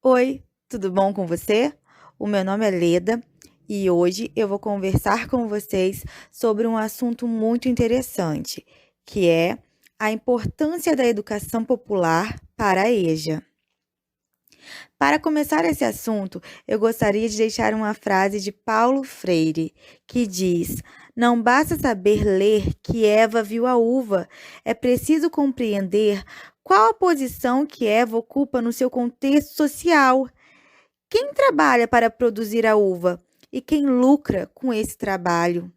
Oi, tudo bom com você? O meu nome é Leda e hoje eu vou conversar com vocês sobre um assunto muito interessante, que é a importância da educação popular para a EJA. Para começar esse assunto, eu gostaria de deixar uma frase de Paulo Freire, que diz: Não basta saber ler que Eva viu a uva, é preciso compreender qual a posição que Eva ocupa no seu contexto social. Quem trabalha para produzir a uva e quem lucra com esse trabalho?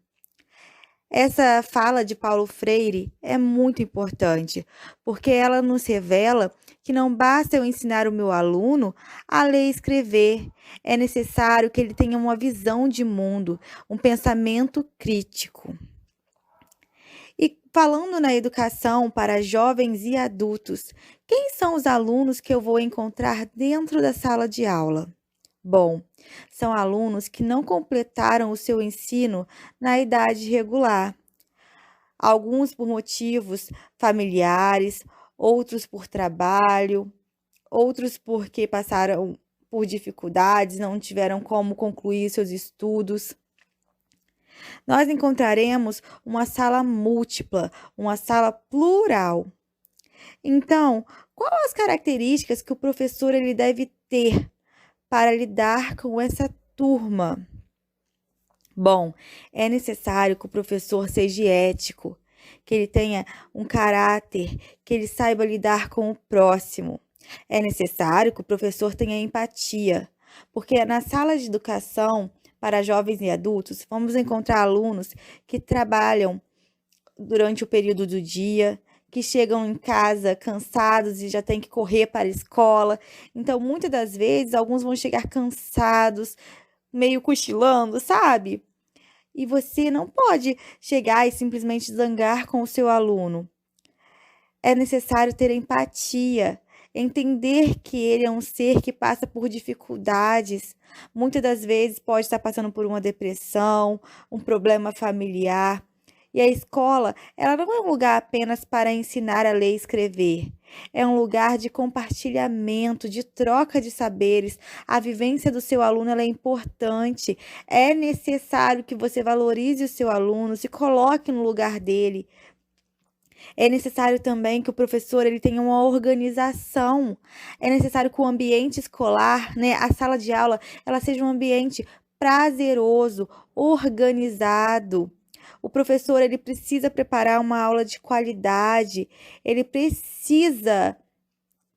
Essa fala de Paulo Freire é muito importante, porque ela nos revela que não basta eu ensinar o meu aluno a ler e escrever, é necessário que ele tenha uma visão de mundo, um pensamento crítico. E falando na educação para jovens e adultos, quem são os alunos que eu vou encontrar dentro da sala de aula? Bom, são alunos que não completaram o seu ensino na idade regular, alguns por motivos familiares, outros por trabalho, outros porque passaram por dificuldades, não tiveram como concluir seus estudos. Nós encontraremos uma sala múltipla, uma sala plural. Então, quais as características que o professor ele deve ter para lidar com essa turma? Bom, é necessário que o professor seja ético, que ele tenha um caráter, que ele saiba lidar com o próximo. É necessário que o professor tenha empatia, porque na sala de educação para jovens e adultos, vamos encontrar alunos que trabalham durante o período do dia, que chegam em casa cansados e já têm que correr para a escola. Então, muitas das vezes, alguns vão chegar cansados, meio cochilando, sabe? E você não pode chegar e simplesmente zangar com o seu aluno. É necessário ter empatia, entender que ele é um ser que passa por dificuldades. Muitas das vezes pode estar passando por uma depressão, um problema familiar. E a escola, ela não é um lugar apenas para ensinar a ler e escrever. É um lugar de compartilhamento, de troca de saberes. A vivência do seu aluno ela é importante. É necessário que você valorize o seu aluno, se coloque no lugar dele. É necessário também que o professor ele tenha uma organização. É necessário que o ambiente escolar, né, a sala de aula, ela seja um ambiente prazeroso, organizado. O professor ele precisa preparar uma aula de qualidade, ele precisa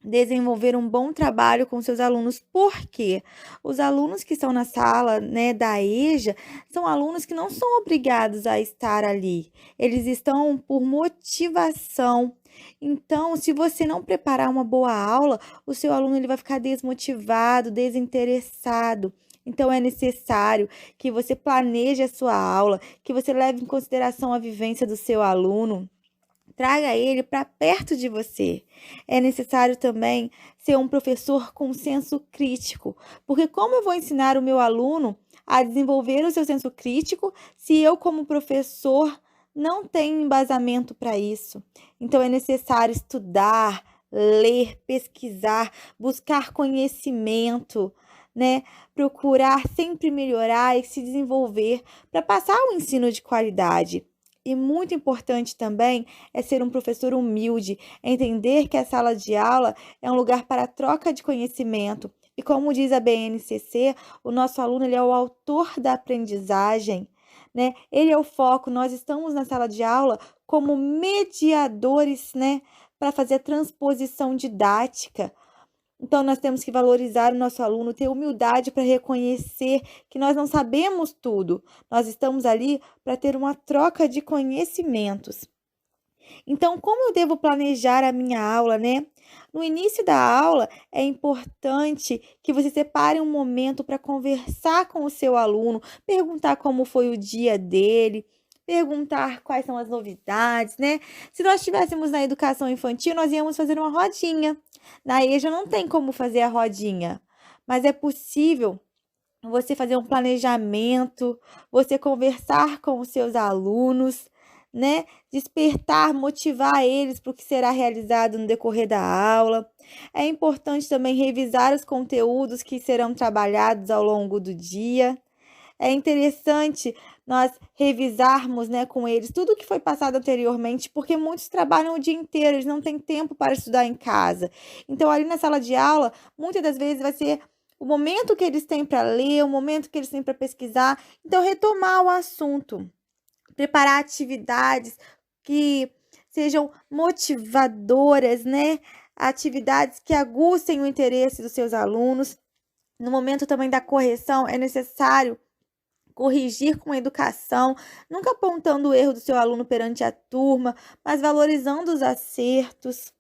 desenvolver um bom trabalho com seus alunos, porque os alunos que estão na sala, né, da EJA, são alunos que não são obrigados a estar ali, eles estão por motivação. Então, se você não preparar uma boa aula, o seu aluno ele vai ficar desmotivado, desinteressado. Então, é necessário que você planeje a sua aula, que você leve em consideração a vivência do seu aluno. Traga ele para perto de você. É necessário também ser um professor com senso crítico, porque como eu vou ensinar o meu aluno a desenvolver o seu senso crítico se eu, como professor, não tenho embasamento para isso? Então, é necessário estudar, ler, pesquisar, buscar conhecimento, né? Procurar sempre melhorar e se desenvolver para passar o ensino de qualidade. E muito importante também é ser um professor humilde, entender que a sala de aula é um lugar para troca de conhecimento. E como diz a BNCC, o nosso aluno ele é o autor da aprendizagem, né? Ele é o foco. Nós estamos na sala de aula como mediadores, né, para fazer a transposição didática. Então, nós temos que valorizar o nosso aluno, ter humildade para reconhecer que nós não sabemos tudo. Nós estamos ali para ter uma troca de conhecimentos. Então, como eu devo planejar a minha aula, né? No início da aula, é importante que você separe um momento para conversar com o seu aluno, perguntar como foi o dia dele, perguntar quais são as novidades, né? Se nós estivéssemos na educação infantil, nós íamos fazer uma rodinha. Na EJA não tem como fazer a rodinha, mas é possível você fazer um planejamento, você conversar com os seus alunos, né? Despertar, motivar eles para o que será realizado no decorrer da aula. É importante também revisar os conteúdos que serão trabalhados ao longo do dia. É interessante nós revisarmos, né, com eles tudo o que foi passado anteriormente, porque muitos trabalham o dia inteiro, eles não têm tempo para estudar em casa. Então, ali na sala de aula, muitas das vezes vai ser o momento que eles têm para ler, o momento que eles têm para pesquisar. Então, retomar o assunto, preparar atividades que sejam motivadoras, né? Atividades que aguçem o interesse dos seus alunos. No momento também da correção, é necessário corrigir com educação, nunca apontando o erro do seu aluno perante a turma, mas valorizando os acertos.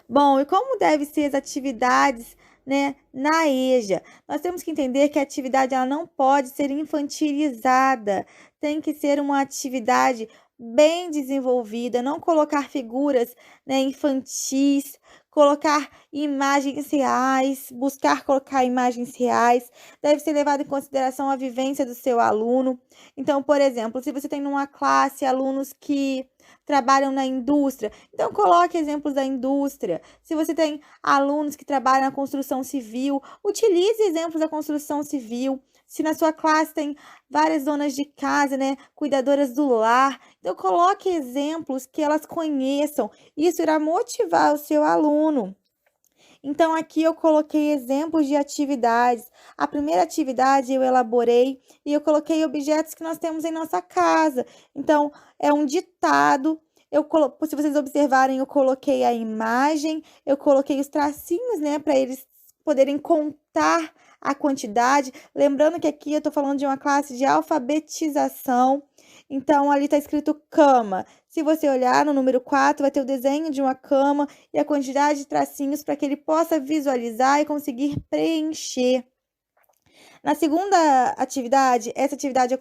Bom, e como devem ser as atividades, né, na EJA? Nós temos que entender que a atividade ela não pode ser infantilizada, tem que ser uma atividade bem desenvolvida, não colocar figuras, né, infantis, colocar imagens reais, buscar colocar imagens reais, deve ser levado em consideração a vivência do seu aluno. Então, por exemplo, se você tem numa classe alunos que trabalham na indústria, então coloque exemplos da indústria. Se você tem alunos que trabalham na construção civil, utilize exemplos da construção civil. Se na sua classe tem várias donas de casa, né, cuidadoras do lar, então coloque exemplos que elas conheçam. Isso irá motivar o seu aluno. Então, aqui eu coloquei exemplos de atividades. A primeira atividade eu elaborei e eu coloquei objetos que nós temos em nossa casa. Então, é um ditado. Se vocês observarem, eu coloquei a imagem, eu coloquei os tracinhos, né, para eles poderem contar a quantidade. Lembrando que aqui eu estou falando de uma classe de alfabetização. Então, ali está escrito cama. Se você olhar no número 4, vai ter o desenho de uma cama e a quantidade de tracinhos para que ele possa visualizar e conseguir preencher. Na segunda atividade, essa atividade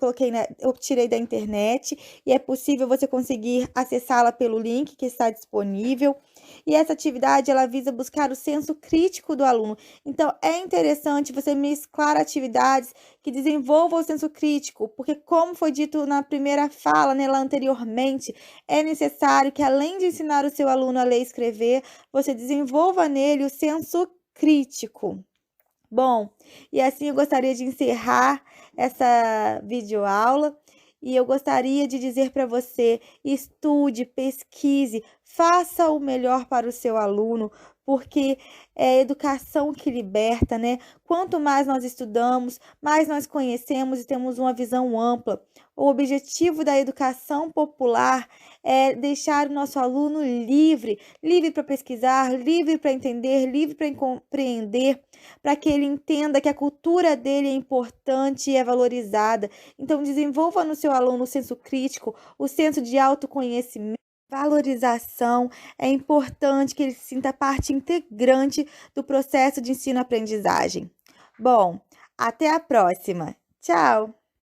eu tirei da internet e é possível você conseguir acessá-la pelo link que está disponível. E essa atividade, ela visa buscar o senso crítico do aluno. Então, é interessante você mesclar atividades que desenvolvam o senso crítico, porque como foi dito na primeira fala, né, lá anteriormente, é necessário que além de ensinar o seu aluno a ler e escrever, você desenvolva nele o senso crítico. Bom, e assim eu gostaria de encerrar essa videoaula e eu gostaria de dizer para você: estude, pesquise, faça o melhor para o seu aluno, porque é a educação que liberta, né? Quanto mais nós estudamos, mais nós conhecemos e temos uma visão ampla. O objetivo da educação popular é deixar o nosso aluno livre, livre para pesquisar, livre para entender, livre para compreender, para que ele entenda que a cultura dele é importante e é valorizada. Então, desenvolva no seu aluno o senso crítico, o senso de autoconhecimento, valorização. É importante que ele se sinta parte integrante do processo de ensino-aprendizagem. Bom, até a próxima. Tchau!